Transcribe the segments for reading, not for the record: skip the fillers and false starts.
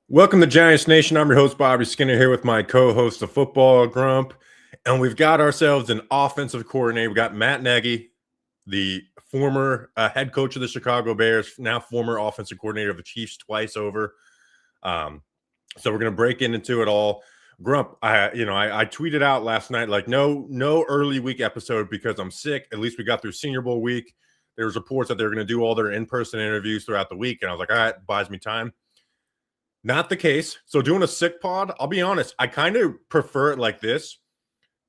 Welcome to Giants Nation. I'm your host, Bobby Skinner, here with my co-host, the Football Grump. And we've got ourselves an offensive coordinator. We got Matt Nagy, the former head coach of the Chicago Bears, now former offensive coordinator of the Chiefs twice over. So we're going to break into it all. Grump, I tweeted out last night, like, no early week episode because I'm sick. At least we got through Senior Bowl week. There was reports that they were going to do all their in-person interviews throughout the week. And I was like, all right, buys me time. Not the case. So doing a sick pod, I'll be honest, I kind of prefer it like this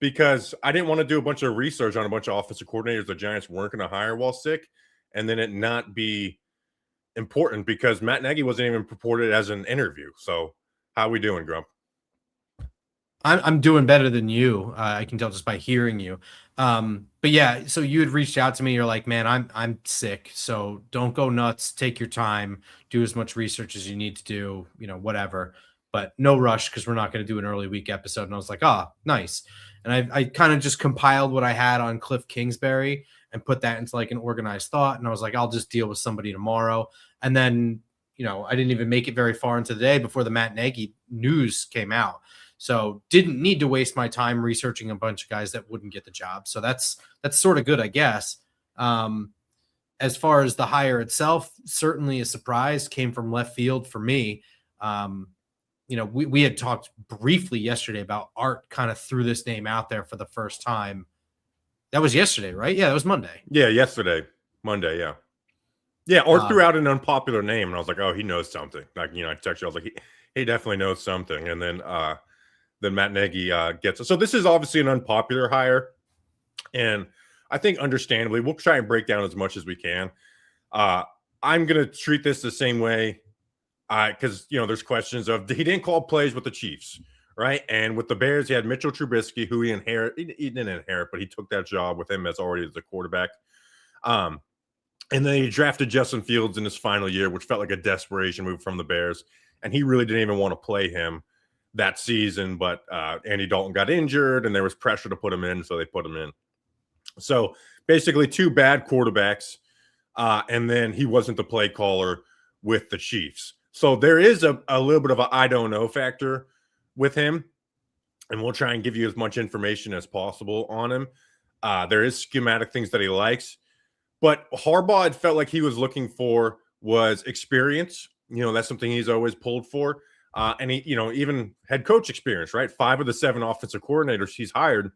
because I didn't want to do a bunch of research on a bunch of offensive coordinators the Giants weren't going to hire while sick and then it not be important because Matt Nagy wasn't even purported as an interview. So how we doing, Grump? I'm doing better than you. I can tell just by hearing you. But yeah, so you had reached out to me. You're like, man, I'm sick. So don't go nuts. Take your time. Do as much research as you need to do, whatever. But no rush because we're not going to do an early week episode. And I was like, nice. And I kind of just compiled what I had on Cliff Kingsbury and put that into like an organized thought. And I was like, I'll just deal with somebody tomorrow. And then, I didn't even make it very far into the day before the Matt Nagy news came out. So didn't need to waste my time researching a bunch of guys that wouldn't get the job. So that's sort of good, I guess. As far as the hire itself, certainly a surprise, came from left field for me. We had talked briefly yesterday about Art kind of threw this name out there for the first time. That was yesterday, right? Yeah, that was Monday. Yeah, yesterday. Monday, yeah. Yeah, Art threw out an unpopular name, and I was like, oh, he knows something. Like, I texted you, I was like, he definitely knows something. And then Matt Nagy gets it. So this is obviously an unpopular hire. And I think understandably, we'll try and break down as much as we can. I'm going to treat this the same way because, there's questions of he didn't call plays with the Chiefs, right? And with the Bears, he had Mitchell Trubisky, who he didn't inherit, but he took that job with him as already as the quarterback. And then he drafted Justin Fields in his final year, which felt like a desperation move from the Bears. And he really didn't even want to play him that season, but Andy Dalton got injured and there was pressure to put him in, so they put him in. So basically two bad quarterbacks, and then he wasn't the play caller with the Chiefs. So there is a little bit of a I don't know factor with him, and we'll try and give you as much information as possible on him. There is schematic things that he likes, but Harbaugh, it felt like he was looking for was experience. That's something he's always pulled for. And he, even head coach experience, right? 5 of the 7 offensive coordinators he's hired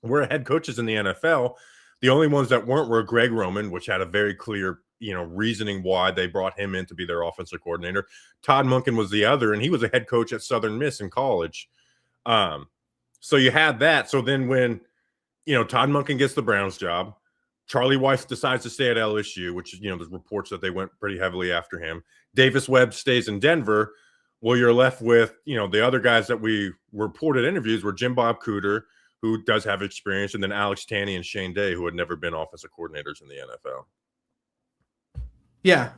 were head coaches in the NFL. The only ones that weren't were Greg Roman, which had a very clear, reasoning why they brought him in to be their offensive coordinator. Todd Monken was the other, and he was a head coach at Southern Miss in college. So you had that. So then when, Todd Monken gets the Browns job, Charlie Weiss decides to stay at LSU, which, there's reports that they went pretty heavily after him. Davis Webb stays in Denver. Well, you're left with, the other guys that we reported interviews were Jim Bob Cooter, who does have experience, and then Alex Tanney and Shane Day, who had never been offensive coordinators in the NFL. Yeah.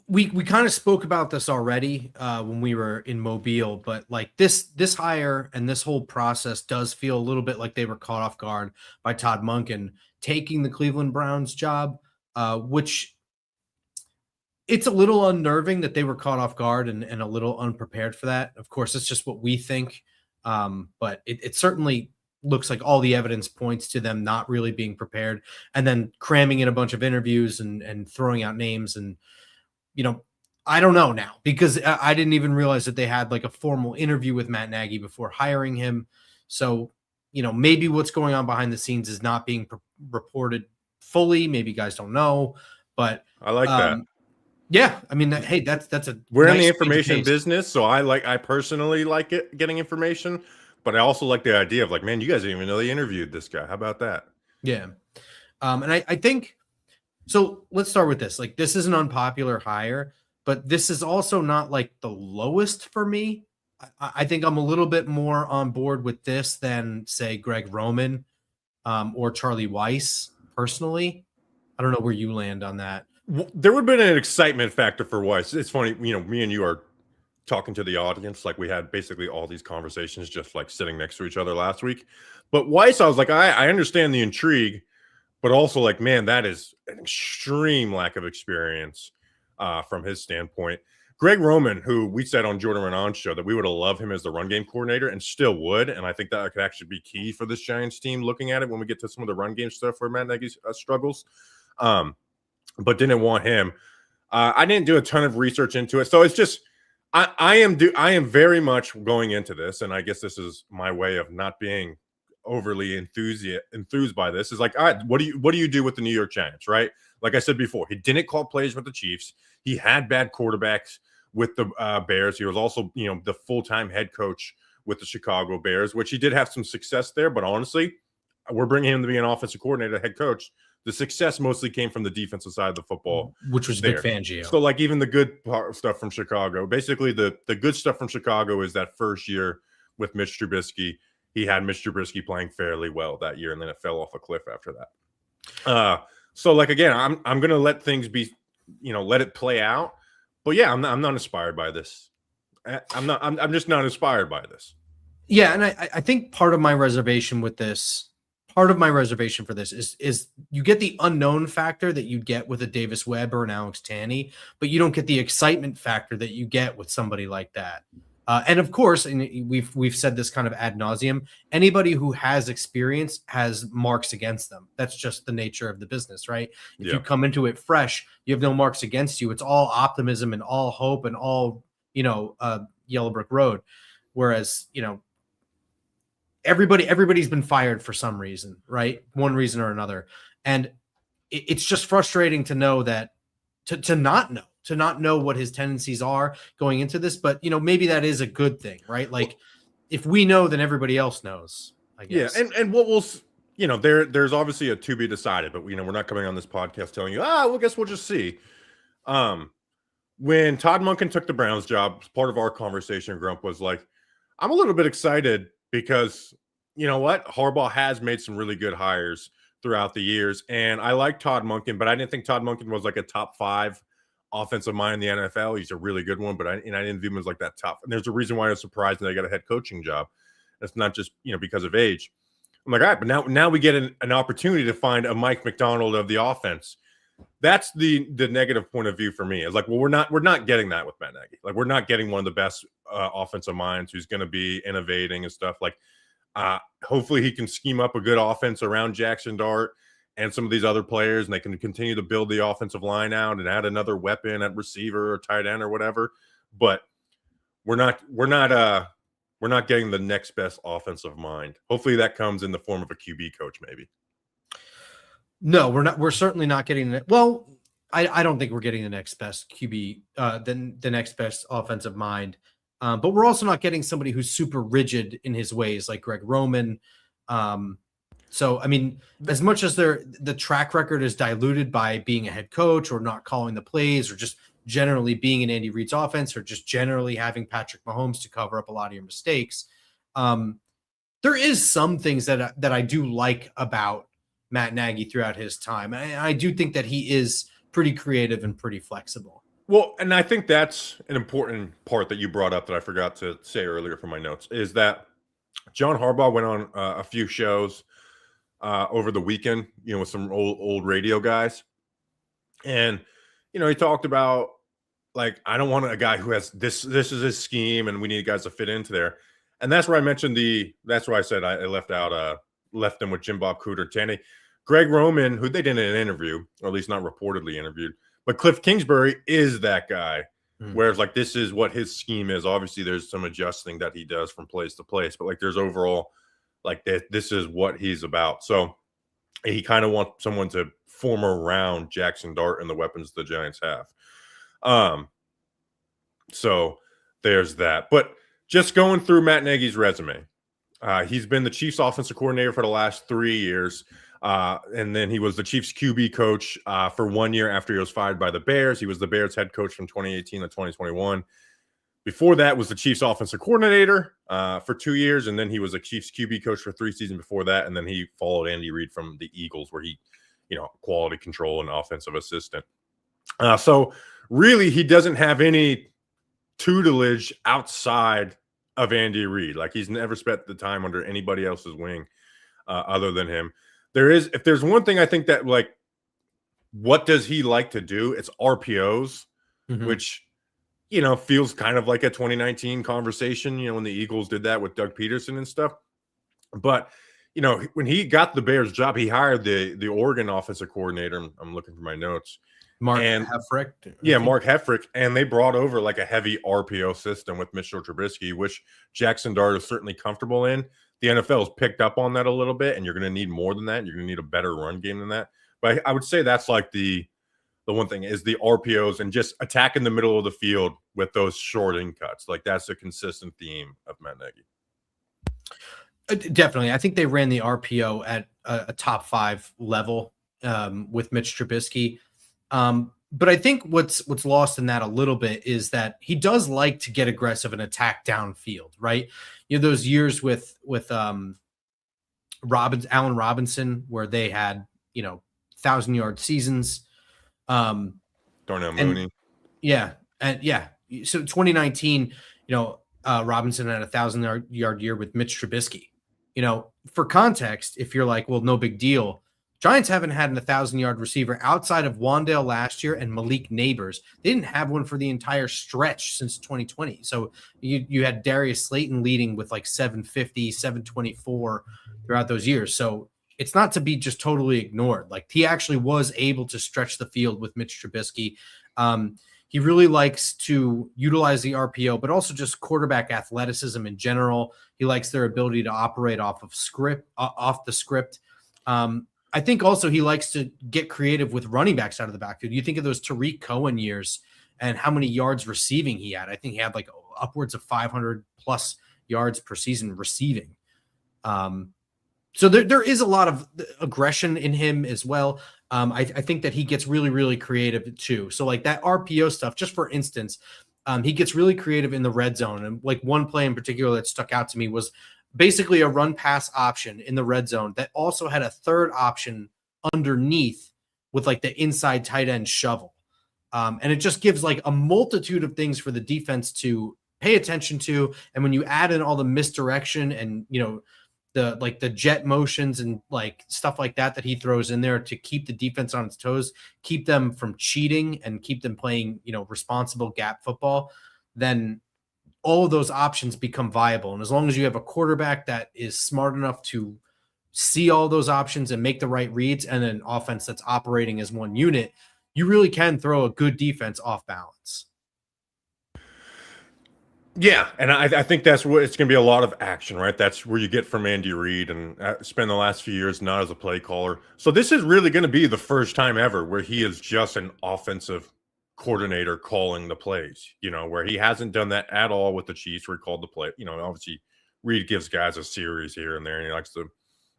We kind of spoke about this already when we were in Mobile, but like this hire and this whole process does feel a little bit like they were caught off guard by Todd Monken taking the Cleveland Browns job, which it's a little unnerving that they were caught off guard and a little unprepared for that. Of course, it's just what we think. But it certainly looks like all the evidence points to them not really being prepared and then cramming in a bunch of interviews and throwing out names. And, I don't know now because I didn't even realize that they had like a formal interview with Matt Nagy before hiring him. So, maybe what's going on behind the scenes is not being reported fully. Maybe guys don't know, but I like that. Yeah, I mean, hey, that's a we're in the information business, so I personally like it getting information, but I also like the idea of like, man, you guys didn't even know they interviewed this guy. How about that? Yeah, and I think so. Let's start with this. Like, this is an unpopular hire, but this is also not like the lowest for me. I think I'm a little bit more on board with this than say Greg Roman or Charlie Weiss personally. I don't know where you land on that. There would have been an excitement factor for Weiss. It's funny, me and you are talking to the audience. Like we had basically all these conversations just like sitting next to each other last week. But Weiss, I was like, I understand the intrigue, but also like, man, that is an extreme lack of experience from his standpoint. Greg Roman, who we said on Jordan Renon's show that we would have loved him as the run game coordinator and still would. And I think that could actually be key for this Giants team looking at it when we get to some of the run game stuff where Matt Nagy's struggles. But didn't want him. I didn't do a ton of research into it. So it's just, I am very much going into this. And I guess this is my way of not being overly enthused by this. Is like, all right, what do you do with the New York Giants, right? Like I said before, he didn't call plays with the Chiefs. He had bad quarterbacks with the Bears. He was also, the full-time head coach with the Chicago Bears, which he did have some success there. But honestly, we're bringing him to be an offensive coordinator, head coach. The success mostly came from the defensive side of the football, which was Vic Fangio. So, like, even the good stuff from Chicago, basically the good stuff from Chicago is that first year with Mitch Trubisky. He had Mitch Trubisky playing fairly well that year, and then it fell off a cliff after that. So, like, again, I'm going to let things be, let it play out. But yeah, I'm not inspired by this. I'm just not inspired by this. Yeah, and I think part of my reservation for this is you get the unknown factor that you get with a Davis Webb or an Alex Tanney, but you don't get the excitement factor that you get with somebody like that. And of course, and we've said this kind of ad nauseum, anybody who has experience has marks against them. That's just the nature of the business, right? If you come into it fresh, you have no marks against you. It's all optimism and all hope and all, yellow brick road. Whereas, everybody's been fired for some reason, right? One reason or another. And it's just frustrating to know that, to not know what his tendencies are going into this, but maybe that is a good thing, right? Like, if we know, then everybody else knows, I guess. Yeah, and what we'll, there's obviously a to be decided, but we're not coming on this podcast telling you, well, guess we'll just see. When Todd Monken took the Browns job, part of our conversation, Grump, was like, I'm a little bit excited because you know what? Harbaugh has made some really good hires throughout the years, and I like Todd Monken, but I didn't think Todd Monken was like a top 5 offensive mind in the NFL. He's a really good one, but I didn't view him as like that top. And there's a reason why I was surprised that they got a head coaching job. It's not just because of age. I'm like, all right, but now we get an opportunity to find a Mike McDonald of the offense. That's the negative point of view for me. It's like, well, we're not getting that with Matt Nagy. Like, we're not getting one of the best offensive minds who's going to be innovating and stuff. Like, hopefully he can scheme up a good offense around Jackson Dart and some of these other players, and they can continue to build the offensive line out and add another weapon at receiver or tight end or whatever. But we're not getting the next best offensive mind. Hopefully that comes in the form of a QB coach, maybe. No, we're not. We're certainly not getting it. Well, I don't think we're getting the next best QB, the next best offensive mind. But we're also not getting somebody who's super rigid in his ways, like Greg Roman. So, I mean, as much as the track record is diluted by being a head coach or not calling the plays or just generally being in Andy Reid's offense or just generally having Patrick Mahomes to cover up a lot of your mistakes, there is some things that I do like about Matt Nagy throughout his time. I do think that he is pretty creative and pretty flexible. Well, and I think that's an important part that you brought up that I forgot to say earlier from my notes is that John Harbaugh went on a few shows over the weekend, with some old radio guys. And, he talked about, like, I don't want a guy who has this is his scheme and we need guys to fit into there. And that's where I mentioned that's why I said I left them with Jim Bob Cooter, Tanny. Greg Roman, who they did in an interview, or at least not reportedly interviewed, but Cliff Kingsbury is that guy. Whereas, like, this is what his scheme is. Obviously, there's some adjusting that he does from place to place, but like, there's overall, like, this is what he's about. So he kind of wants someone to form around Jackson Dart and the weapons the Giants have. So there's that. But just going through Matt Nagy's resume, he's been the Chiefs offensive coordinator for the last 3 years. And then he was the Chiefs QB coach for 1 year after he was fired by the Bears. He was the Bears head coach from 2018 to 2021. Before that was the Chiefs offensive coordinator for 2 years. And then he was a Chiefs QB coach for 3 seasons before that. And then he followed Andy Reid from the Eagles where he, quality control and offensive assistant. So really he doesn't have any tutelage outside of Andy Reid. Like, he's never spent the time under anybody else's wing other than him. if there's one thing I think that like, what does he like to do? It's RPOs, which, feels kind of like a 2019 conversation, when the Eagles did that with Doug Peterson and stuff. But, when he got the Bears job, he hired the Oregon offensive coordinator. I'm looking for my notes. Mark Heffrick. Yeah, Mark Heffrick. And they brought over like a heavy RPO system with Mitchell Trubisky, which Jackson Dart is certainly comfortable in. The NFL has picked up on that a little bit, and you're going to need more than that. You're going to need a better run game than that. But I would say that's like the one thing is the RPOs and just attacking the middle of the field with those short in cuts. Like that's a consistent theme of Matt Nagy. Definitely. I think they ran the RPO at a top 5 level with Mitch Trubisky. But I think what's lost in that a little bit is that he does like to get aggressive and attack downfield, right? Those years with Allen Robinson where they had, 1,000-yard seasons. Darnell Mooney. Yeah. And yeah. So 2019, Robinson had a 1,000-yard year with Mitch Trubisky. For context, if you're like, well, no big deal. Giants haven't had an 1,000-yard receiver outside of Wandale last year and Malik Neighbors. They didn't have one for the entire stretch since 2020. So you had Darius Slayton leading with like 750, 724 throughout those years. So it's not to be just totally ignored. Like he actually was able to stretch the field with Mitch Trubisky. He really likes to utilize the RPO, but also just quarterback athleticism in general. He likes their ability to operate off the script. I think also he likes to get creative with running backs out of the backfield. You think of those Tariq Cohen years and how many yards receiving he had. I think he had like upwards of 500 plus yards per season receiving. So there is a lot of aggression in him as well. I think that he gets really, really creative too. So like that RPO stuff, just for instance, he gets really creative in the red zone. And like one play in particular that stuck out to me was basically a run pass option in the red zone that also had a third option underneath with like the inside tight end shovel. And it just gives like a multitude of things for the defense to pay attention to. And when you add in all the misdirection and, the jet motions and like stuff like that he throws in there to keep the defense on its toes, keep them from cheating and keep them playing, responsible gap football, then all of those options become viable. And as long as you have a quarterback that is smart enough to see all those options and make the right reads and an offense that's operating as one unit, you really can throw a good defense off balance. Yeah, and I think that's what it's going to be, a lot of action, right? That's where you get from Andy Reid, and spend the last few years not as a play caller. So this is really going to be the first time ever where he is just an offensive coordinator calling the plays, where he hasn't done that at all with the Chiefs where he called the play. Obviously Reid gives guys a series here and there, and he likes to,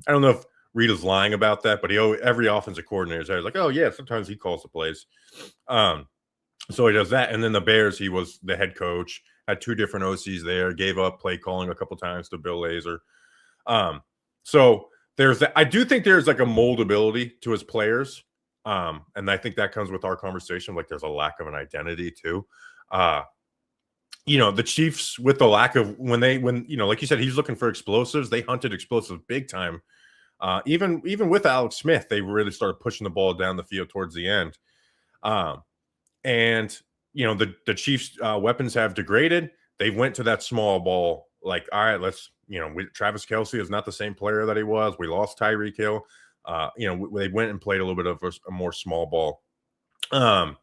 I don't know if Reid is lying about that, but every offensive coordinator is like, oh yeah, sometimes he calls the plays. So he does that. And then the Bears, he was the head coach, had 2 different OCs there, gave up play calling a couple times to Bill Lazor. So there's that. I do think there's like a moldability to his players. And I think that comes with our conversation. Like there's a lack of an identity too. The Chiefs, with the lack of when like you said, he's looking for explosives. They hunted explosives big time. Even with Alex Smith, they really started pushing the ball down the field towards the end. And the Chiefs' weapons have degraded. They went to that small ball. Like, all right, let's, Travis Kelce is not the same player that he was. We lost Tyreek Hill. They went and played a little bit of a more small ball. And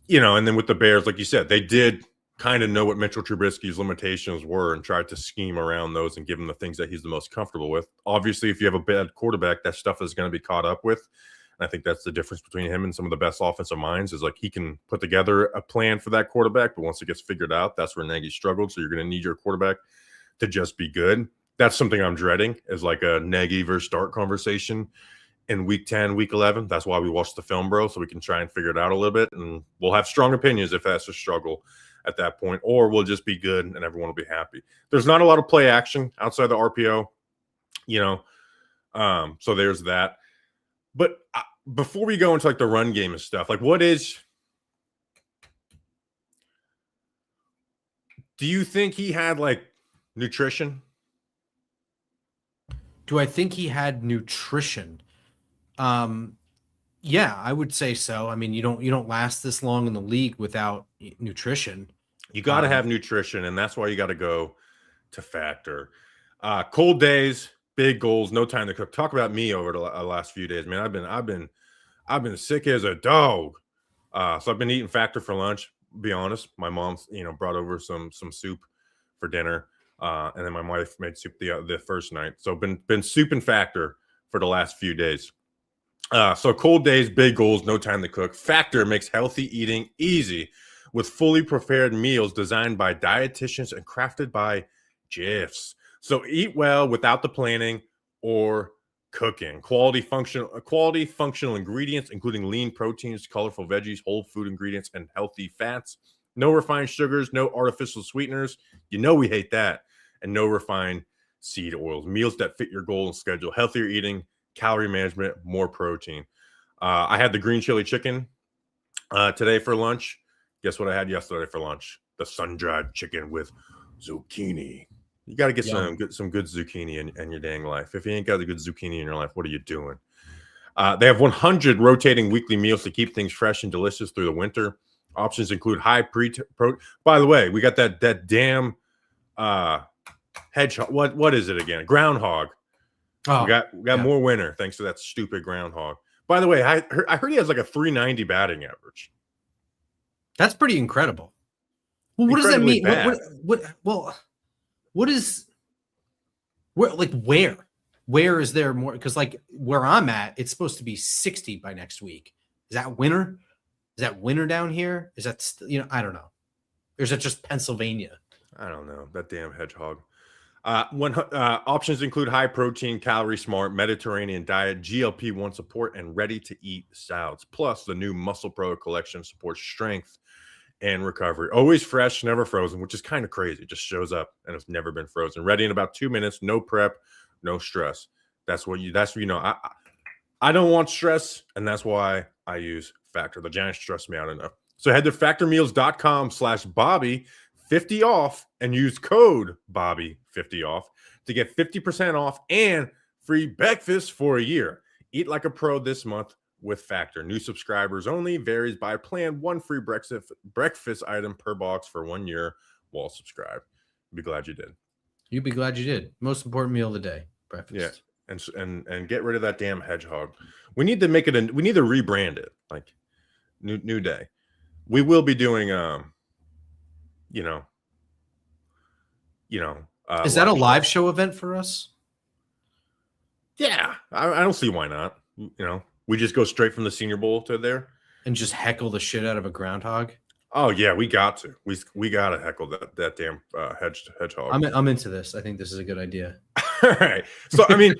then with the Bears, like you said, they did kind of know what Mitchell Trubisky's limitations were and tried to scheme around those and give him the things that he's the most comfortable with. Obviously, if you have a bad quarterback, that stuff is going to be caught up with. I think that's the difference between him and some of the best offensive minds, is like he can put together a plan for that quarterback, but once it gets figured out, that's where Nagy struggled. So you're going to need your quarterback to just be good. That's something I'm dreading, is like a Nagy versus Dart conversation in week 10, week 11. That's why we watched the film, bro, so we can try and figure it out a little bit. And we'll have strong opinions if that's a struggle at that point, or we'll just be good and everyone will be happy. There's not a lot of play action outside the RPO, so there's that. But before we go into like the run game and stuff, like do you think he had like nutrition? Do I think he had nutrition? Yeah, I would say so. I mean, you don't last this long in the league without nutrition. You got to have nutrition, and that's why you got to go to Factor. Cold days, big goals, no time to cook. Talk about me over the last few days, man. I've been sick as a dog. So I've been eating Factor for lunch. Be honest, my mom's brought over some soup for dinner, and then my wife made soup the first night. So been soup and Factor for the last few days. So cold days, big goals, no time to cook. Factor makes healthy eating easy with fully prepared meals designed by dietitians and crafted by GIFs. So eat well without the planning or cooking. Quality functional ingredients, including lean proteins, colorful veggies, whole food ingredients, and healthy fats. No refined sugars, no artificial sweeteners. You know we hate that. And no refined seed oils. Meals that fit your goal and schedule. Healthier eating, calorie management, more protein. I had the green chili chicken today for lunch. Guess what I had yesterday for lunch? The sun-dried chicken with zucchini. You got to get some good zucchini in your dang life. If you ain't got a good zucchini in your life, what are you doing? They have 100 rotating weekly meals to keep things fresh and delicious through the winter. Options include high protein. By the way, we got that damn hedgehog. What is it again? Groundhog. Oh, we got more winter thanks to that stupid groundhog. By the way, I heard he has like a 390 batting average. That's pretty incredible. Well, what does that mean? Where is there more? Because like where I'm at, it's supposed to be 60 by next week. Is that winter? Is that winter down here? Is that I don't know. Or is it just Pennsylvania? I don't know. That damn hedgehog. Options include high protein, calorie smart, Mediterranean diet, GLP-1 support, and ready to eat salads. Plus, the new Muscle Pro collection supports strength and recovery. Always fresh, never frozen, which is kind of crazy. It just shows up and it's never been frozen. Ready in about 2 minutes. No prep, no stress. That's I don't want stress, and that's why I use Factor. The Giants stress me out enough. So head to factormeals.com/Bobby. 50 off and use code Bobby50 off to get 50% off and free breakfast for a year. Eat like a pro this month with Factor. New subscribers only, varies by plan. One free breakfast item per box for 1 year while subscribed. Be glad you did. You'd be glad you did. Most important meal of the day, breakfast. Yeah, and get rid of that damn hedgehog. We need to make it. We need to rebrand it. Like new day. We will be doing is that a live show event for us? Yeah, I don't see why not. We just go straight from the Senior Bowl to there and just heckle the shit out of a groundhog. Oh yeah, we got to. We got to heckle that damn hedgehog. I'm into this. I think this is a good idea. All right. So I mean,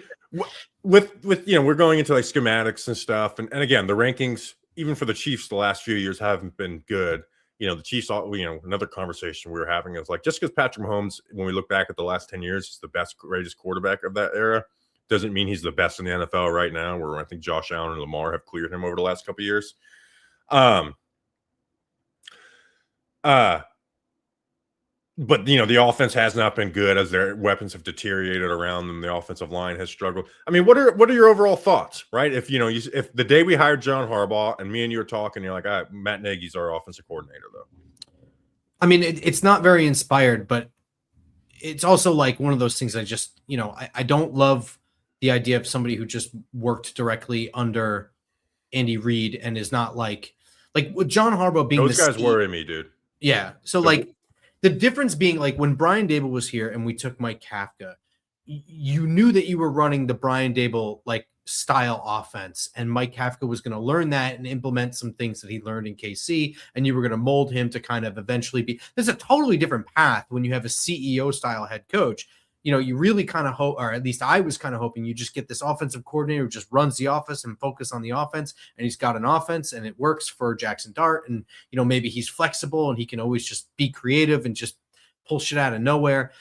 with we're going into like schematics and stuff, and again, the rankings even for the Chiefs the last few years haven't been good. The Chiefs, another conversation we were having is like, just because Patrick Mahomes, when we look back at the last 10 years, is the best, greatest quarterback of that era, doesn't mean he's the best in the NFL right now, where I think Josh Allen and Lamar have cleared him over the last couple of years. But the offense has not been good as their weapons have deteriorated around them. The offensive line has struggled. I mean, what are your overall thoughts, right? If if the day we hired John Harbaugh and me and you were talking, you're like, Matt Nagy's our offensive coordinator, though. I mean, it's not very inspired, but it's also like one of those things. I just, I don't love the idea of somebody who just worked directly under Andy Reid and is not like with John Harbaugh being those guys worry me, dude. Yeah, so like. The difference being like when Brian Daboll was here and we took Mike Kafka, you knew that you were running the Brian Daboll like style offense, and Mike Kafka was going to learn that and implement some things that he learned in KC, and you were going to mold him to kind of eventually be. There's a totally different path when you have a CEO style head coach. You really kind of hope, or at least I was kind of hoping you just get this offensive coordinator who just runs the office and focus on the offense. And he's got an offense and it works for Jackson Dart. And, maybe he's flexible and he can always just be creative and just pull shit out of nowhere.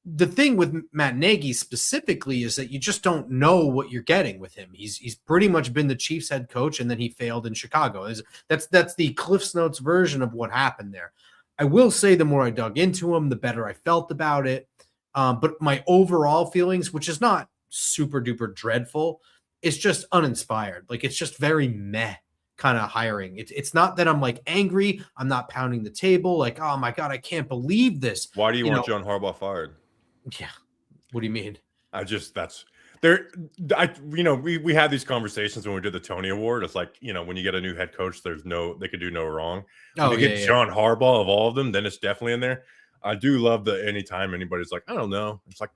The thing with Matt Nagy specifically is that you just don't know what you're getting with him. He's pretty much been the Chiefs head coach and then he failed in Chicago. That's the Cliff's Notes version of what happened there. I will say the more I dug into him, the better I felt about it. But my overall feelings, which is not super duper dreadful. It's just uninspired. Like, it's just very meh kind of hiring. It's not that I'm like angry. I'm not pounding the table like, oh my God, I can't believe this. Why do you want John Harbaugh fired? Yeah. What do you mean? We had these conversations when we did the Tony Award. It's like, when you get a new head coach, they could do no wrong. When you get John Harbaugh of all of them, then it's definitely in there. I do love the anytime anybody's like, I don't know. It's like,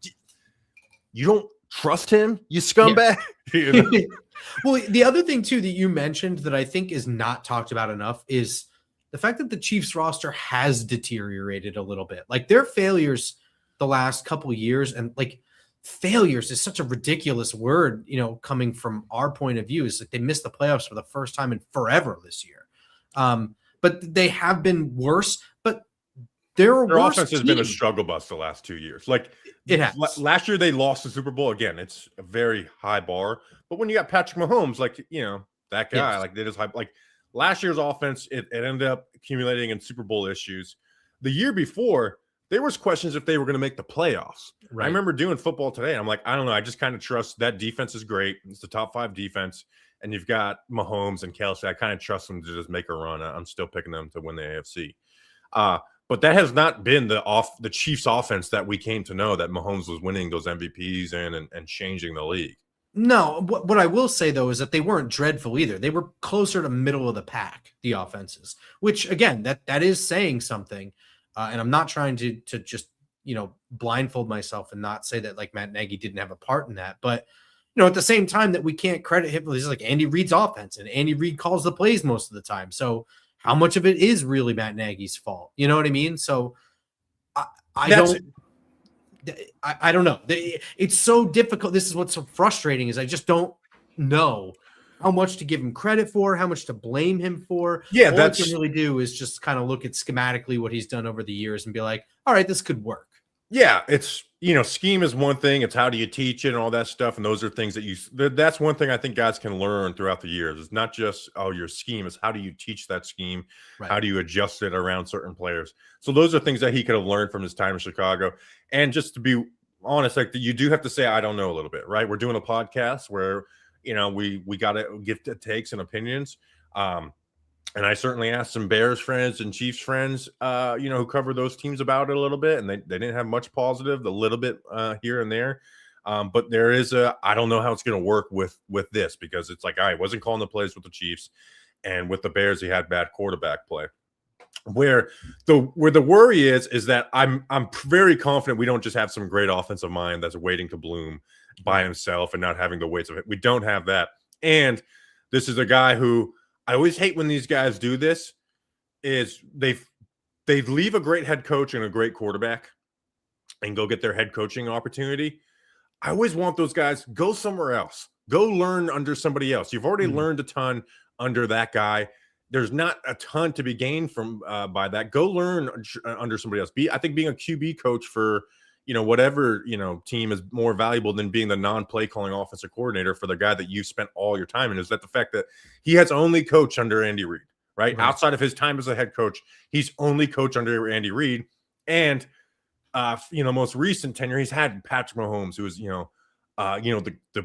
you don't trust him, you scumbag. Yeah. Well, the other thing too that you mentioned that I think is not talked about enough is the fact that the Chiefs roster has deteriorated a little bit. Like, their failures the last couple of years, and like, failures is such a ridiculous word, coming from our point of view, is like they missed the playoffs for the first time in forever this year. But they have been worse, but their offense has been a struggle bus the last 2 years. Like, it has. Last year they lost the Super Bowl. Again, it's a very high bar. But when you got Patrick Mahomes, like, that guy, like, they just hype. Like, last year's offense, it ended up accumulating in Super Bowl issues. The year before, there was questions if they were going to make the playoffs. Right. I remember doing Football Today. I'm like, I don't know. I just kind of trust that defense is great. It's the top 5 defense. And you've got Mahomes and Kelsey. I kind of trust them to just make a run. I'm still picking them to win the AFC. But that has not been the Chiefs offense that we came to know, that Mahomes was winning those MVPs and changing the league. No, what I will say, though, is that they weren't dreadful either. They were closer to middle of the pack, the offenses, which, again, that is saying something. And I'm not trying to just, blindfold myself and not say that, like, Matt Nagy didn't have a part in that. But, at the same time, that we can't credit him. This is like Andy Reid's offense, and Andy Reid calls the plays most of the time. So how much of it is really Matt Nagy's fault? You know what I mean? So I don't know. It's so difficult. This is what's so frustrating, is I just don't know how much to give him credit for, how much to blame him for. Yeah, all I can really do is just kind of look at schematically what he's done over the years and be like, all right, this could work. Yeah, it's, scheme is one thing. It's how do you teach it and all that stuff. And those are things that's one thing I think guys can learn throughout the years. It's not just, your scheme. It's how do you teach that scheme? Right. How do you adjust it around certain players? So those are things that he could have learned from his time in Chicago. And just to be honest, like, you do have to say, I don't know, a little bit, right? We're doing a podcast where, we got to give takes and opinions. And I certainly asked some Bears friends and Chiefs friends, who cover those teams about it a little bit, and they didn't have much positive, a little bit here and there. But there is I don't know how it's going to work with this, because it's like, I wasn't calling the plays with the Chiefs, and with the Bears, he had bad quarterback play. Where the worry is that I'm very confident we don't just have some great offensive mind that's waiting to bloom by himself and not having the weights of it. We don't have that. And this is a guy who, I always hate when these guys do this, is they leave a great head coach and a great quarterback and go get their head coaching opportunity. I always want those guys, go somewhere else. Go learn under somebody else. You've already learned a ton under that guy. There's not a ton to be gained from by that. Go learn under somebody else. I think being a QB coach for whatever team is more valuable than being the non-play calling offensive coordinator for the guy that you've spent all your time in. Is that the fact that he has only coached under Andy Reid, right? Outside of his time as a head coach, he's only coached under Andy Reid. And most recent tenure, he's had Patrick Mahomes, who is the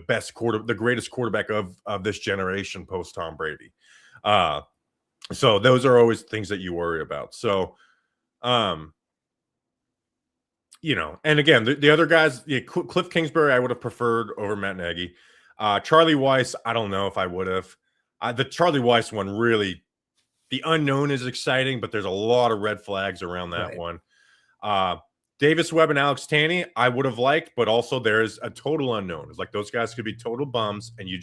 best the greatest quarterback of this generation post Tom Brady. So those are always things that you worry about. So, and again, the other guys, Cliff Kingsbury, I would have preferred over Matt Nagy. Charlie Weiss, I don't know if I would have. The Charlie Weiss one, really, the unknown is exciting, but there's a lot of red flags around that one. Davis Webb and Alex Tanney, I would have liked, but also there's a total unknown. It's like those guys could be total bums, and you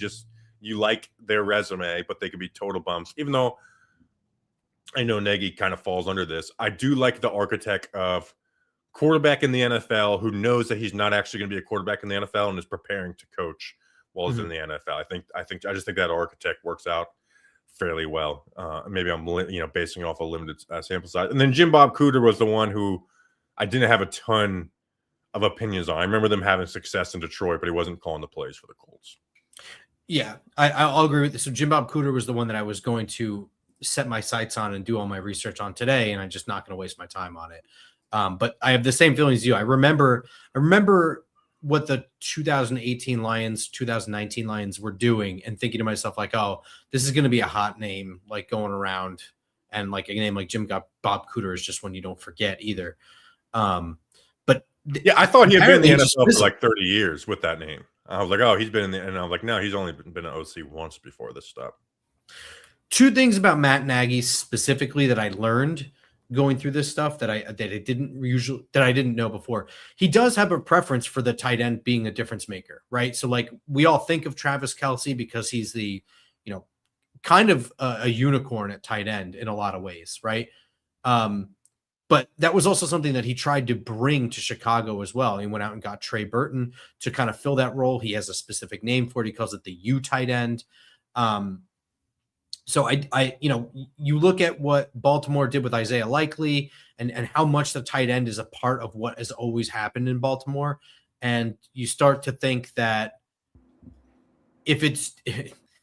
like their resume, but they could be total bums. Even though I know Nagy kind of falls under this, I do like the architect of quarterback in the NFL who knows that he's not actually going to be a quarterback in the NFL and is preparing to coach while he's in the NFL. I just think that architect works out fairly well. Maybe I'm basing off a limited sample size. And then Jim Bob Cooter was the one who I didn't have a ton of opinions on. I remember them having success in Detroit, but he wasn't calling the plays for the Colts. Yeah, I'll agree with this. So Jim Bob Cooter was the one that I was going to set my sights on and do all my research on today, and I'm just not going to waste my time on it. But I have the same feelings as you. I remember what the 2018 Lions, 2019 Lions were doing and thinking to myself, like, oh, this is going to be a hot name, like going around, and like a name like Bob Cooter is just one you don't forget either. But yeah, I thought he had been in the NFL just for like 30 years with that name. I was like, oh, he's been in the, and I was like, no, he's only been an OC once before this stuff. Two things about Matt Nagy specifically that I learned going through this stuff that I didn't know before. He does have a preference for the tight end being a difference maker, right? So like we all think of Travis Kelce because he's the, kind of a unicorn at tight end in a lot of ways, right? But that was also something that he tried to bring to Chicago as well. He went out and got Trey Burton to kind of fill that role. He has a specific name for it. He calls it the U tight end. So you look at what Baltimore did with Isaiah Likely and how much the tight end is a part of what has always happened in Baltimore. And you start to think that if it's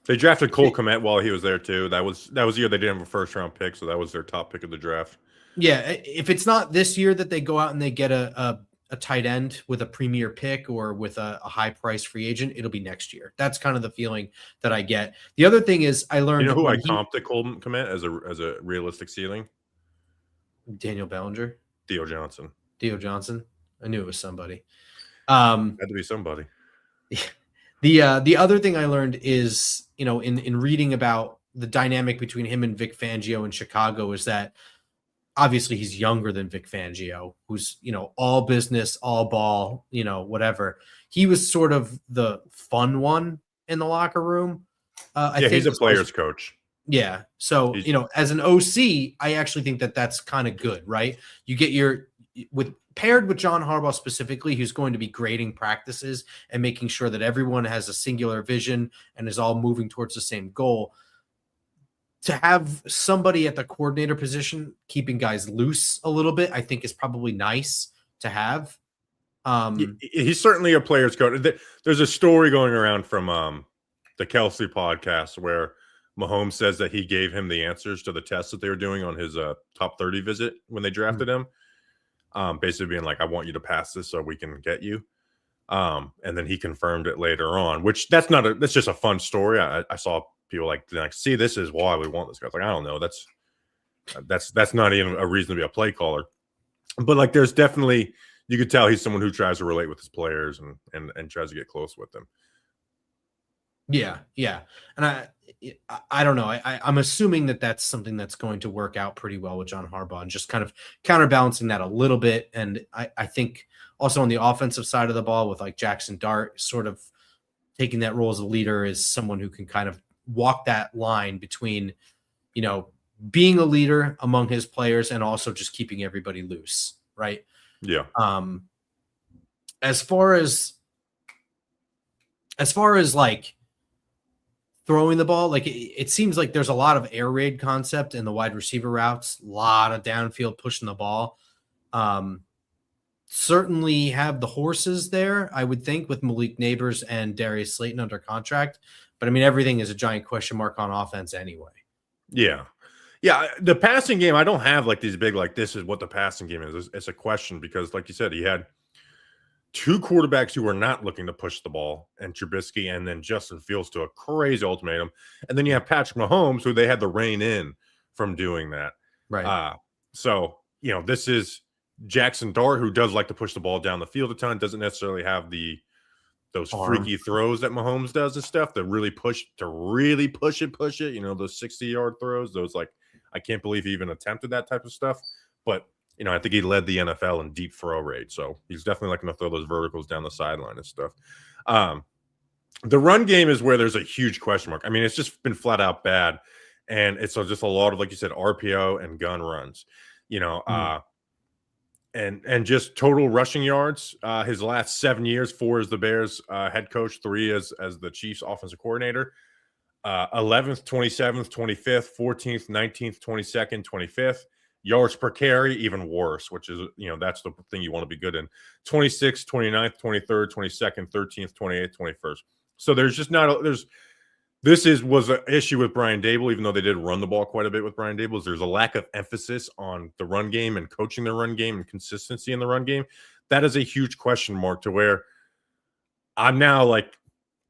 they drafted Cole Kmet while he was there too. That was the year they didn't have a first round pick. So that was their top pick of the draft. Yeah. If it's not this year that they go out and they get a tight end with a premier pick or with a high price free agent, it'll be next year. That's kind of the feeling that I get. The other thing is I learned who I comped to Cole Kmet as a realistic ceiling? Daniel Bellinger. Theo Johnson. I knew it was somebody. Had to be somebody. The other thing I learned is, in reading about the dynamic between him and Vic Fangio in Chicago is that obviously he's younger than Vic Fangio, who's, all business, all ball, whatever. He was sort of the fun one in the locker room. I think he's a player's coach. Yeah. So, as an OC, I actually think that that's kind of good, right? You get paired with John Harbaugh specifically, who's going to be grading practices and making sure that everyone has a singular vision and is all moving towards the same goal. To have somebody at the coordinator position keeping guys loose a little bit, I think is probably nice to have. He's certainly a player's coach. There's a story going around from the Kelsey podcast where Mahomes says that he gave him the answers to the tests that they were doing on his top 30 visit when they drafted him. Basically being like, I want you to pass this so we can get you. And then he confirmed it later on, which that's just a fun story. I saw people like, see, this is why we want this guy. Like, I don't know. That's not even a reason to be a play caller. But like, there's definitely, you could tell he's someone who tries to relate with his players and tries to get close with them. Yeah. And I don't know. I'm assuming that that's something that's going to work out pretty well with John Harbaugh and just kind of counterbalancing that a little bit. And I think also on the offensive side of the ball with like Jackson Dart sort of taking that role as a leader is someone who can kind of walk that line between, being a leader among his players and also just keeping everybody loose. Right. Yeah. As far as like throwing the ball, like it seems like there's a lot of air raid concept in the wide receiver routes, a lot of downfield pushing the ball. Certainly have the horses there, I would think, with Malik Neighbors and Darius Slayton under contract. But I mean, everything is a giant question mark on offense anyway. Yeah. The passing game, I don't have like these big, like this is what the passing game is. It's a question because, like you said, he had two quarterbacks who were not looking to push the ball, and Trubisky and then Justin Fields to a crazy ultimatum. And then you have Patrick Mahomes, who they had to rein in from doing that. Right. So, this is Jackson Dart, who does like to push the ball down the field a ton, doesn't necessarily have those freaky throws that Mahomes does and stuff that really push it, those 60-yard throws, those like, I can't believe he even attempted that type of stuff. But, I think he led the NFL in deep throw rate. So he's definitely like going to throw those verticals down the sideline and stuff. The run game is where there's a huge question mark. I mean, it's just been flat out bad. And it's just a lot of, like you said, RPO and gun runs, and just total rushing yards. His last 7 years, 4 as the Bears head coach, 3 as the Chiefs offensive coordinator. 11th, 27th, 25th, 14th, 19th, 22nd, 25th. Yards per carry, even worse, which is, that's the thing you want to be good in. 26th, 29th, 23rd, 22nd, 13th, 28th, 21st. So there's just was an issue with Brian Daboll, even though they did run the ball quite a bit with Brian Daboll. There's a lack of emphasis on the run game and coaching the run game and consistency in the run game. That is a huge question mark to where I'm now like,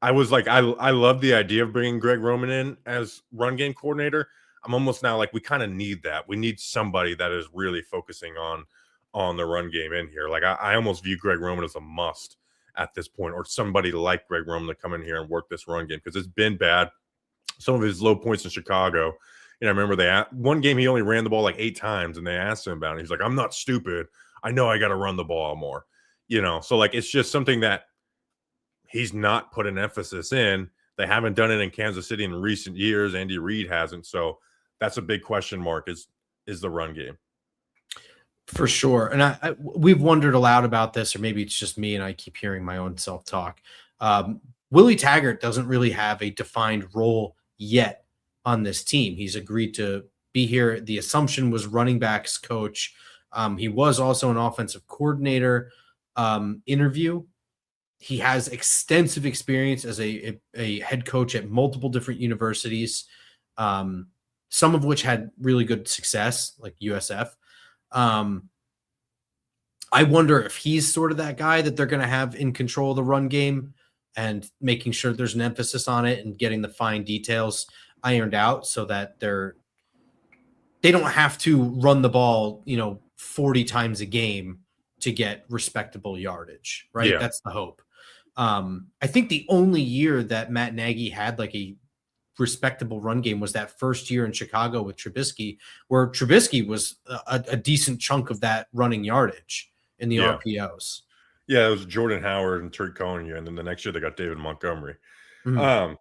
I was like, I love the idea of bringing Greg Roman in as run game coordinator. I'm almost now like, we kind of need that. We need somebody that is really focusing on the run game in here. Like I almost view Greg Roman as a must at this point, or somebody like Greg Roman to come in here and work this run game, because it's been bad. Some of his low points in Chicago. I remember one game he only ran the ball like 8 times, and they asked him about it. He's like, I'm not stupid. I know I got to run the ball more. So like it's just something that he's not put an emphasis in. They haven't done it in Kansas City in recent years. Andy Reid hasn't. So that's a big question mark is the run game. For sure. And we've wondered aloud about this, or maybe it's just me and I keep hearing my own self-talk. Willie Taggart doesn't really have a defined role yet on this team. He's agreed to be here. The assumption was running backs coach. He was also an offensive coordinator interview. He has extensive experience as a head coach at multiple different universities, some of which had really good success, like USF. I wonder if he's sort of that guy that they're going to have in control of the run game and making sure there's an emphasis on it and getting the fine details ironed out so that they don't have to run the ball, 40 times a game to get respectable yardage, right? Yeah. That's the hope. I think the only year that Matt Nagy had like a respectable run game was that first year in Chicago with Trubisky, where Trubisky was a decent chunk of that running yardage in the RPOs. Yeah, it was Jordan Howard and Tariq Cohen year, and then the next year they got David Montgomery. Mm-hmm.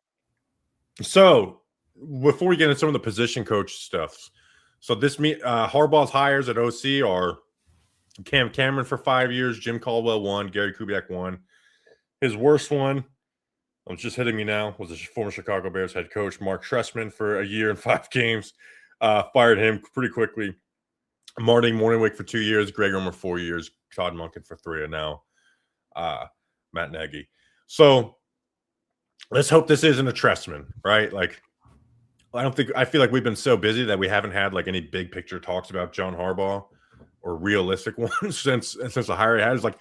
So before we get into some of the position coach stuff, so Harbaugh's hires at OC are Cam Cameron for 5 years, Jim Caldwell 1, Gary Kubiak 1. His worst one, it's just hitting me now, was the former Chicago Bears head coach Mark Trestman for a year and 5 games. Fired him pretty quickly. Marty Morningwig for 2 years, Greg Roman 4 years, Todd Monken for 3, and now Matt Nagy. So let's hope this isn't a Trestman, right? Like, I feel like we've been so busy that we haven't had like any big picture talks about John Harbaugh or realistic ones since the hire he had. It's like,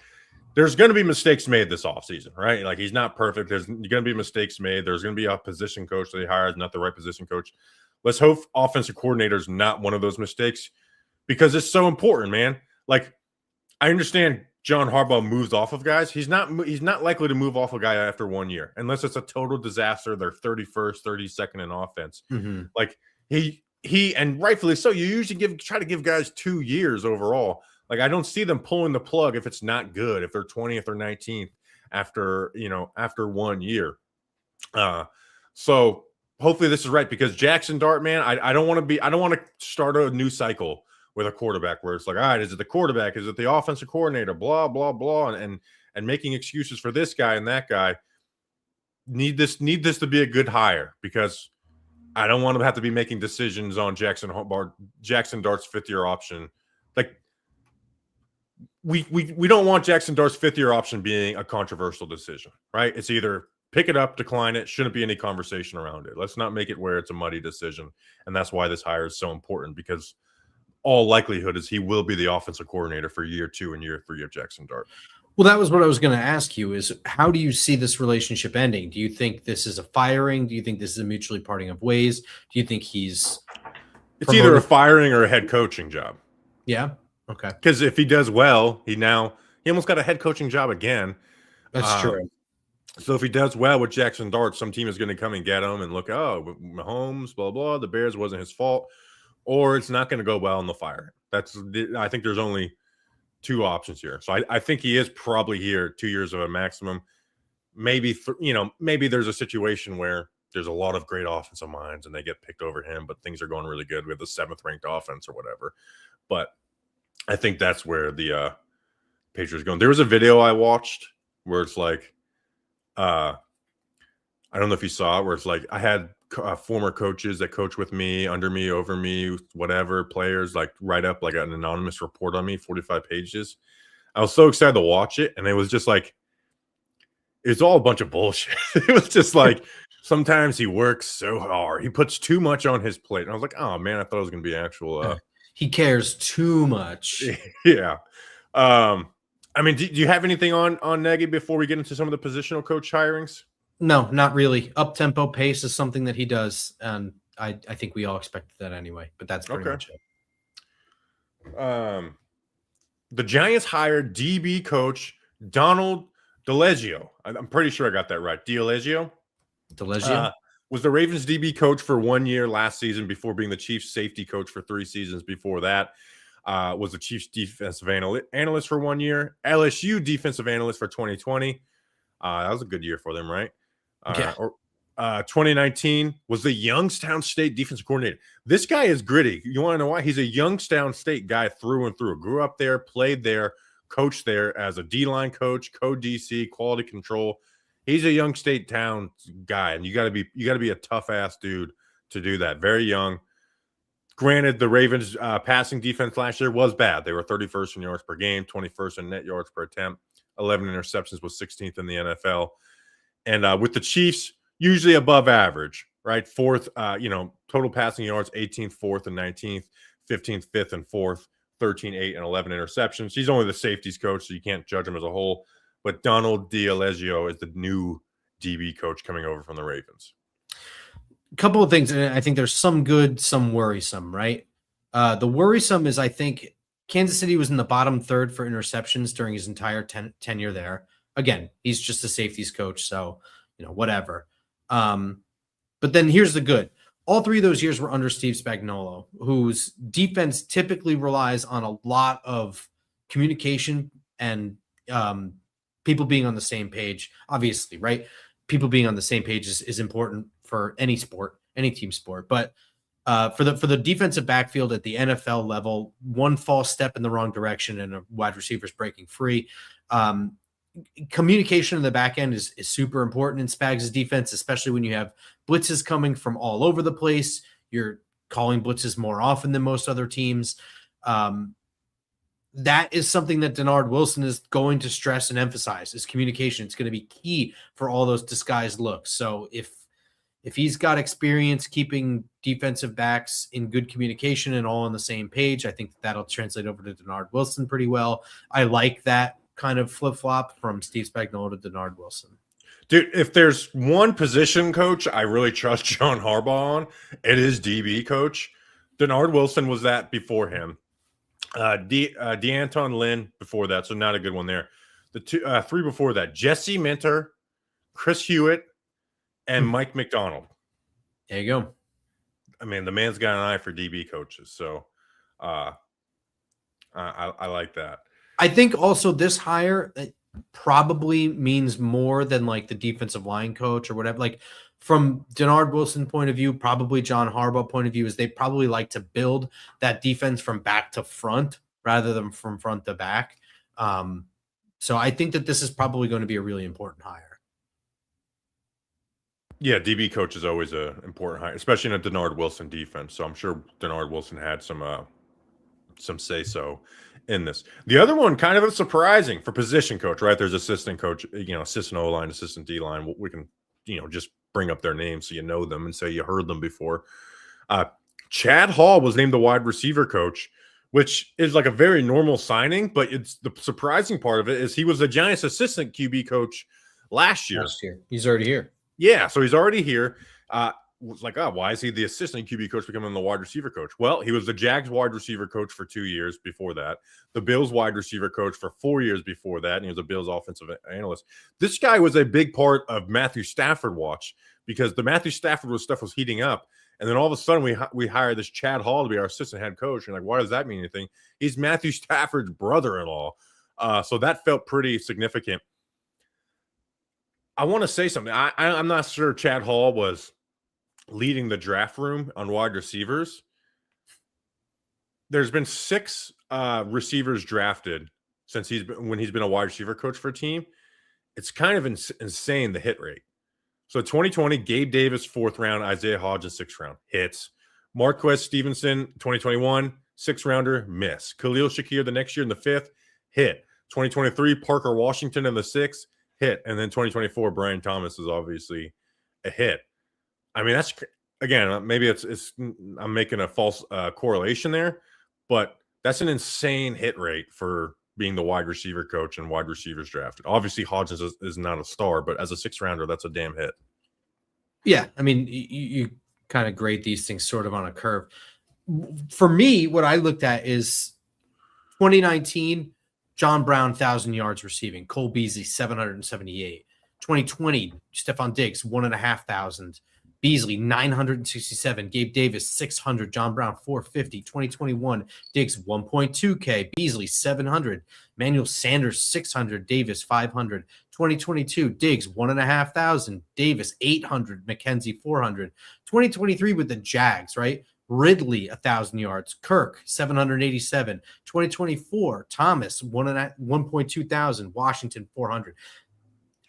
there's going to be mistakes made this offseason, right? Like, he's not perfect. There's going to be mistakes made. There's going to be a position coach that he hires, not the right position coach. Let's hope offensive coordinator is not one of those mistakes, because it's so important, man. Like, I understand John Harbaugh moves off of guys. He's not likely to move off a guy after 1 year, unless it's a total disaster. They're 31st, 32nd in offense. Mm-hmm. Like, he and rightfully so, you usually try to give guys 2 years overall. Like, I don't see them pulling the plug if it's not good, if they're 20th or 19th after 1 year. So hopefully this is right, because Jackson Dart, man, I don't want to start a new cycle with a quarterback where it's like, all right, is it the quarterback? Is it the offensive coordinator? Blah, blah, blah. And making excuses for this guy and that guy. Need this to be a good hire, because I don't want to have to be making decisions on Jackson Dart's 5th-year option. Like, we don't want Jackson Dart's 5th-year option being a controversial decision, right? It's either pick it up, decline it, shouldn't be any conversation around it. Let's not make it where it's a muddy decision. And that's why this hire is so important, because all likelihood is he will be the offensive coordinator for year 2 and year 3 of Jackson Dart. Well, that was what I was going to ask you, is how do you see this relationship ending? Do you think this is a firing? Do you think this is a mutually parting of ways? Do you think it's either a firing or a head coaching job? Yeah. Okay. Because if he does well, he almost got a head coaching job again. That's true. So if he does well with Jackson Dart, some team is going to come and get him and look, oh, Mahomes, blah, blah, the Bears wasn't his fault. Or it's not going to go well in the fire. I think there's only 2 options here. So I think he is probably here 2 years of a maximum. Maybe, maybe there's a situation where there's a lot of great offensive minds and they get picked over him, but things are going really good with the 7th ranked offense or whatever. But I think that's where the Patriots going. There was a video I watched where it's like, I don't know if you saw it, where it's like, I had former coaches that coach with me, under me, over me, whatever, players, like write up like an anonymous report on me, 45 pages. I was so excited to watch it. And it was just like, it's all a bunch of bullshit. It was just like, sometimes he works so hard. He puts too much on his plate. And I was like, oh man, I thought it was going to be actual. He cares too much. Yeah. I mean, do you have anything on Nagy before we get into some of the positional coach hirings? No, not really. Up tempo pace is something that he does, and I think we all expected that anyway. But that's pretty Okay. much it. The Giants hired DB coach Donald DeLegio. I'm pretty sure I got that right. DeLegio DeLegio. Was the Ravens DB coach for 1 year last season before being the Chiefs safety coach for 3 seasons before that. Was the Chiefs defensive analyst for 1 year. LSU defensive analyst for 2020. That was a good year for them, right? Yeah. 2019 was the Youngstown State defensive coordinator. This guy is gritty. You want to know why? He's a Youngstown State guy through and through. Grew up there, played there, coached there as a D-line coach, co-DC, quality control. He's a young state town guy, and you got to be a tough ass dude to do that. Very young. Granted, the Ravens passing defense last year was bad. They were 31st in yards per game, 21st in net yards per attempt, 11 interceptions, was 16th in the NFL. And with the Chiefs, usually above average, right? Fourth, total passing yards, 18th, 4th, and 19th, 15th, 5th, and 4th, 13, 8, and 11 interceptions. He's only the safeties coach, so you can't judge him as a whole. But Donald DeLegio is the new DB coach coming over from the Ravens. A couple of things, and I think there's some good, some worrisome, right? The worrisome is I think Kansas City was in the bottom third for interceptions during his entire tenure there. Again, he's just a safeties coach, so whatever. But then here's the good. All 3 of those years were under Steve Spagnuolo, whose defense typically relies on a lot of communication and people being on the same page, obviously, right? People being on the same page is important for any sport, any team sport. But for the defensive backfield at the NFL level, one false step in the wrong direction and a wide receiver's breaking free. Communication in the back end is super important in Spags' defense, especially when you have blitzes coming from all over the place. You're calling blitzes more often than most other teams. That is something that Denard Wilson is going to stress and emphasize is communication. It's going to be key for all those disguised looks. So if he's got experience keeping defensive backs in good communication and all on the same page, I think that'll translate over to Denard Wilson pretty well. I like that kind of flip-flop from Steve Spagnuolo to Denard Wilson. Dude, if there's one position coach I really trust John Harbaugh on, it is DB coach. Denard Wilson was that before him. DeAnton Lynn before that, so not a good one there. The 3 before that, Jesse Minter, Chris Hewitt, and Mike McDonald. There you go. I mean, the man's got an eye for DB coaches, so I like that. I think also this hire probably means more than like the defensive line coach or whatever. Like from Denard Wilson point of view, probably John Harbaugh point of view, is they probably like to build that defense from back to front rather than from front to back. So I think that this is probably going to be a really important hire. Yeah, DB coach is always an important hire, especially in a Denard Wilson defense. So I'm sure Denard Wilson had some say-so in this. The other one, kind of surprising for position coach, right? There's assistant coach, assistant O-line, assistant D-line. We can, just bring up their names so you know them and say you heard them before. Chad Hall was named the wide receiver coach, which is like a very normal signing, but it's the surprising part of it is he was the Giants assistant QB coach last year. He's already here. Yeah, so he's already here. Was like, why is he the assistant QB coach becoming the wide receiver coach? Well, he was the Jags wide receiver coach for 2 years before that, the Bills wide receiver coach for 4 years before that, and he was a Bills offensive analyst. This guy was a big part of Matthew Stafford watch because the Matthew Stafford stuff was heating up, and then all of a sudden we hired this Chad Hall to be our assistant head coach. And like, why does that mean anything? He's Matthew Stafford's brother-in-law, so that felt pretty significant. I want to say something. I'm not sure Chad Hall was leading the draft room on wide receivers. There's been 6 receivers drafted since when he's been a wide receiver coach for a team. It's kind of insane, the hit rate. So 2020, Gabe Davis, 4th round, Isaiah Hodgins, 6th round, hits. Marquez Stevenson, 2021, 6th rounder, miss. Khalil Shakir the next year in the 5th, hit. 2023, Parker Washington in the 6th, hit. And then 2024, Brian Thomas is obviously a hit. I mean, that's, again, maybe it's I'm making a false correlation there, but that's an insane hit rate for being the wide receiver coach and wide receivers drafted. Obviously, Hodgins is not a star, but as a 6th rounder, that's a damn hit. Yeah, I mean, you kind of grade these things sort of on a curve. For me, what I looked at is 2019, John Brown, 1,000 yards receiving. Cole Beasley, 778. 2020, Stephon Diggs, 1,500. Beasley, 967. Gabe Davis, 600. John Brown, 450. 2021, Diggs, 1.2K. Beasley, 700. Emmanuel Sanders, 600. Davis, 500. 2022, Diggs, 1,500. Davis, 800. McKenzie, 400. 2023 with the Jags, right? Ridley, 1,000 yards. Kirk, 787. 2024, Thomas, 1.2 thousand. Washington, 400.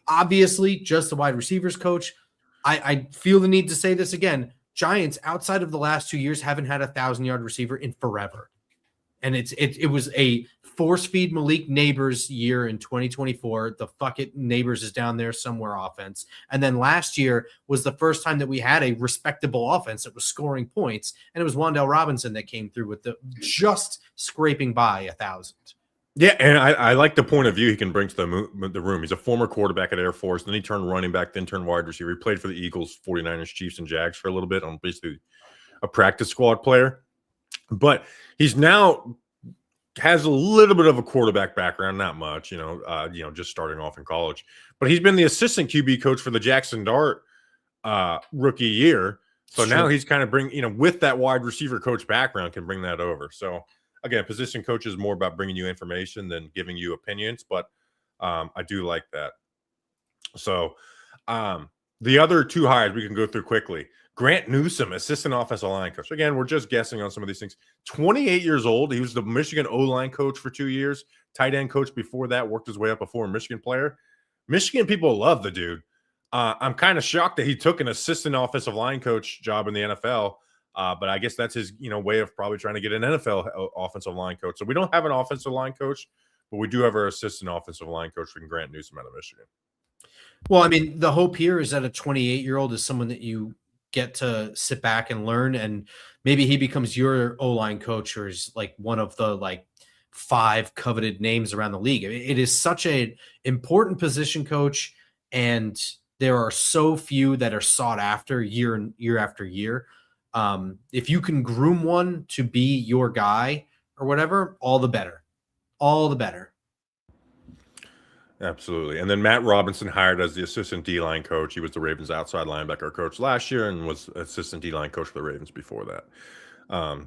Obviously, just the wide receivers coach. I feel the need to say this again. Giants, outside of the last 2 years, haven't had a 1,000-yard receiver in forever. And it was a force feed Malik Neighbors year in 2024. The fuck it, Neighbors is down there somewhere offense. And then last year was the first time that we had a respectable offense that was scoring points. And it was Wan'Dale Robinson that came through with the just scraping by 1,000. Yeah, and I like the point of view he can bring to the room. He's a former quarterback at Air Force. Then he turned running back, then turned wide receiver. He played for the Eagles, 49ers, Chiefs, and Jags for a little bit. I'm basically a practice squad player. But he's now has a little bit of a quarterback background, not much, just starting off in college. But he's been the assistant QB coach for the Jackson Dart rookie year. So now he's kind of with that wide receiver coach background, can bring that over. So again, position coach is more about bringing you information than giving you opinions, but I do like that. So the other 2 hires we can go through quickly. Grant Newsome, assistant offensive line coach. Again, we're just guessing on some of these things. 28 years old. He was the Michigan O-line coach for 2 years. Tight end coach before that. Worked his way up, a former Michigan player. Michigan people love the dude. I'm kind of shocked that he took an assistant offensive line coach job in the NFL. But I guess that's his, way of probably trying to get an NFL offensive line coach. So we don't have an offensive line coach, but we do have our assistant offensive line coach from Grant Newsome out of Michigan. Well, I mean, the hope here is that a 28-year-old is someone that you get to sit back and learn, and maybe he becomes your O-line coach, or is like one of the 5 coveted names around the league. It is such an important position, coach, and there are so few that are sought after year after year. If you can groom one to be your guy or whatever, all the better. All the better. Absolutely. And then Matt Robinson hired as the assistant D-line coach. He was the Ravens outside linebacker coach last year and was assistant D-line coach for the Ravens before that.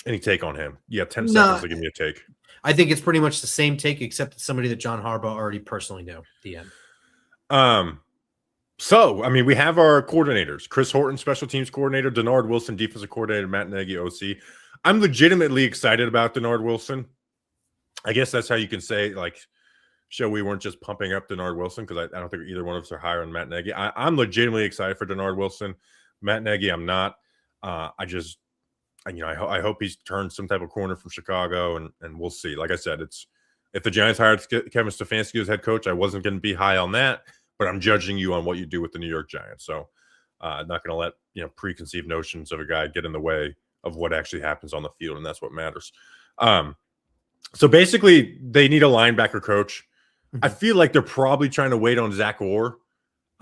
Any take on him? Yeah, 10 seconds to give me a take. I think it's pretty much the same take, except it's somebody that John Harbaugh already personally knew. The end. So, I mean, we have our coordinators. Chris Horton, special teams coordinator. Denard Wilson, defensive coordinator. Matt Nagy, OC. I'm legitimately excited about Denard Wilson. I guess that's how you can say, we weren't just pumping up Denard Wilson, because I don't think either one of us are higher on Matt Nagy. I'm legitimately excited for Denard Wilson. Matt Nagy, I'm not. I hope he's turned some type of corner from Chicago, and we'll see. Like I said, if the Giants hired Kevin Stefanski as head coach, I wasn't going to be high on that, but I'm judging you on what you do with the New York Giants. So I'm not going to let preconceived notions of a guy get in the way of what actually happens on the field, and that's what matters. So basically, they need a linebacker coach. I feel like they're probably trying to wait on Zach Orr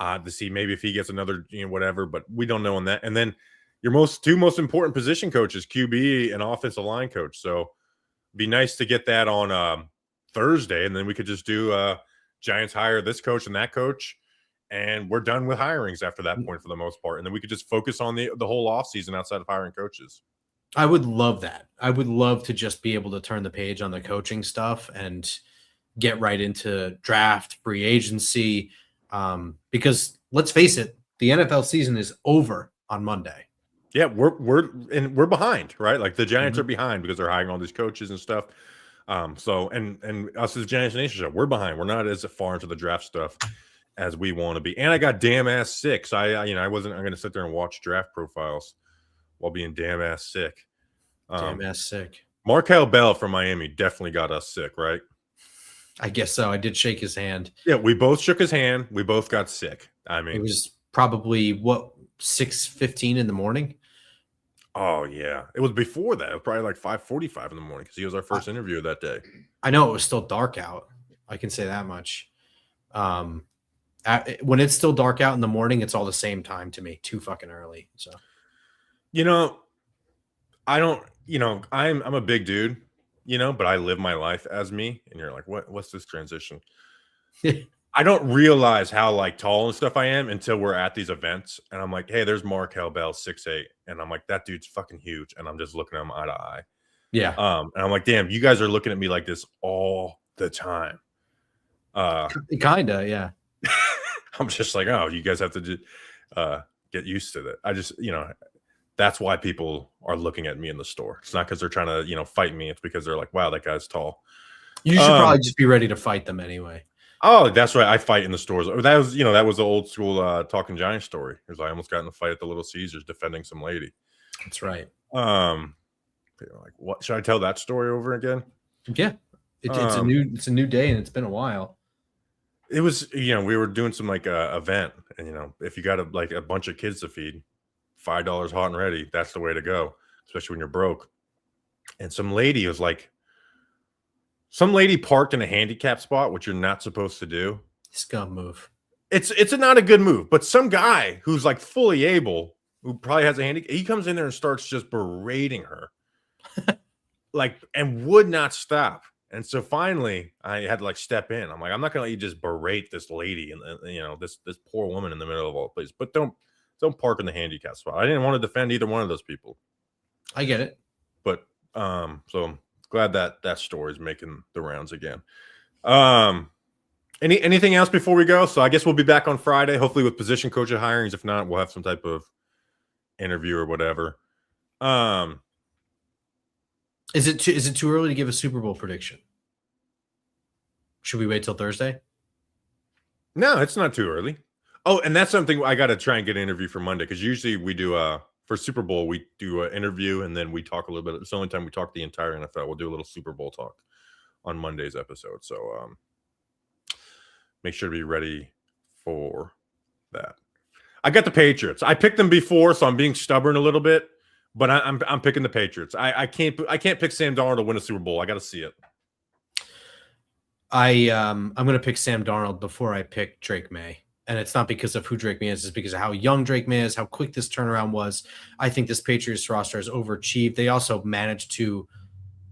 to see maybe if he gets another, whatever, but we don't know on that. And then your two most important position coaches, QB and offensive line coach. So it'd be nice to get that on Thursday, and then we could just do Giants hire this coach and that coach, and we're done with hirings after that point for the most part. And then we could just focus on the whole offseason outside of hiring coaches. I would love that. I would love to just be able to turn the page on the coaching stuff and get right into draft, free agency, because let's face it, the NFL season is over on Monday. Yeah, we're behind, right? Like the Giants are behind because they're hiring all these coaches and stuff. So us as Giants Nation show, we're behind. We're not as far into the draft stuff as we want to be. And I got damn ass sick. So I'm going to sit there and watch draft profiles while being damn ass sick. Damn ass sick. Markel Bell from Miami definitely got us sick, right? I guess so. I did shake his hand. Yeah, we both shook his hand. We both got sick. I mean, it was probably 6:15 in the morning. Oh yeah, it was before that. It was probably like 5:45 in the morning because he was our first interview that day. I know it was still dark out. I can say that much. When it's still dark out in the morning, it's all the same time to me. Too fucking early. So, You know, I don't. You know, I'm a big dude. You know, but I live my life as me. And you're like, what's this transition? I don't realize how like tall and stuff I am until we're at these events, and I'm like, hey, there's Markel Bell, 6'8", and I'm like, that dude's fucking huge, and I'm just looking at him eye to eye. yeah, And I'm like, damn, you guys are looking at me like this all the time. kinda, yeah. I'm just like, oh, you guys have to get used to that. I just, that's why people are looking at me in the store. It's not because they're trying to, fight me. It's because they're like, wow, that guy's tall. You should probably just be ready to fight them anyway. Oh, that's right. I fight in the stores. That was, that was the old school Talking Giant story. Because I almost got in a fight at the Little Caesars defending some lady. That's right. Like, what should I tell that story over again? Yeah, it's a new day, and it's been a while. It was, we were doing some like event, and if you got a bunch of kids to feed, $5 hot and ready, that's the way to go, especially when you're broke. And some lady parked in a handicap spot, which you're not supposed to do. Scum move. It's not a good move, but some guy who's like fully able, who probably has a handicap, he comes in there and starts just berating her, and would not stop. And so finally, I had to like step in. I'm like, I'm not gonna let you just berate this lady and this poor woman in the middle of all the place. But don't park in the handicap spot. I didn't want to defend either one of those people. I get it. But so I'm glad that story is making the rounds again. Anything else before we go? So I guess we'll be back on Friday, hopefully with position coach hirings. If not, we'll have some type of interview or whatever. Is it too early to give a Super Bowl prediction? Should we wait till Thursday? No, it's not too early. Oh, and that's something I got to try and get an interview for Monday, because usually we do for Super Bowl we do an interview and then we talk a little bit. It's the only time we talk the entire NFL. We'll do a little Super Bowl talk on Monday's episode. So make sure to be ready for that. I got the Patriots. I picked them before, so I'm being stubborn a little bit. But I'm picking the Patriots. I can't pick Sam Darnold to win a Super Bowl. I got to see it. I'm going to pick Sam Darnold before I pick Drake May, and it's not because of who Drake May is. It's because of how young Drake May is, how quick this turnaround was. I think this Patriots roster has overachieved. They also managed to,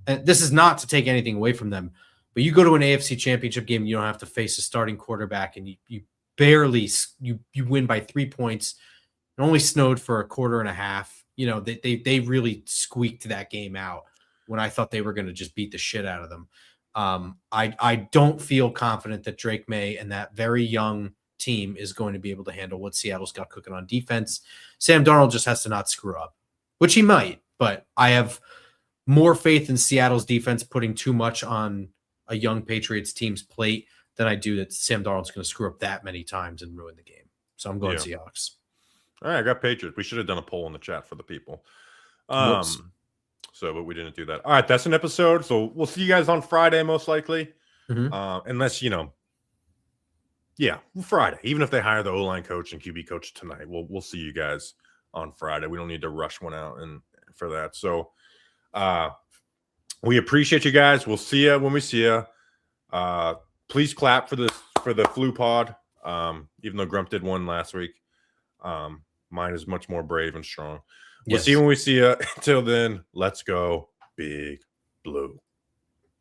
and this is not to take anything away from them, but you go to an AFC Championship game, you don't have to face a starting quarterback, and you barely you win by 3 points. It only snowed for a quarter and a half. They really squeaked that game out when I thought they were going to just beat the shit out of them. I don't feel confident that Drake May and that very young team is going to be able to handle what Seattle's got cooking on defense. Sam Darnold just has to not screw up, which he might, but I have more faith in Seattle's defense putting too much on a young Patriots team's plate than I do that Sam Darnold's going to screw up that many times and ruin the game. So I'm going Seahawks. All right, I got Patriots. We should have done a poll in the chat for the people. But we didn't do that. All right, that's an episode. So we'll see you guys on Friday, most likely. Mm-hmm. Unless, Friday. Even if they hire the O-line coach and QB coach tonight, we'll see you guys on Friday. We don't need to rush one out for that. So we appreciate you guys. We'll see you when we see you. Please clap for the flu pod. Even though Grump did one last week. Mine is much more brave and strong. We'll see you when we see you. Until then, let's go Big Blue.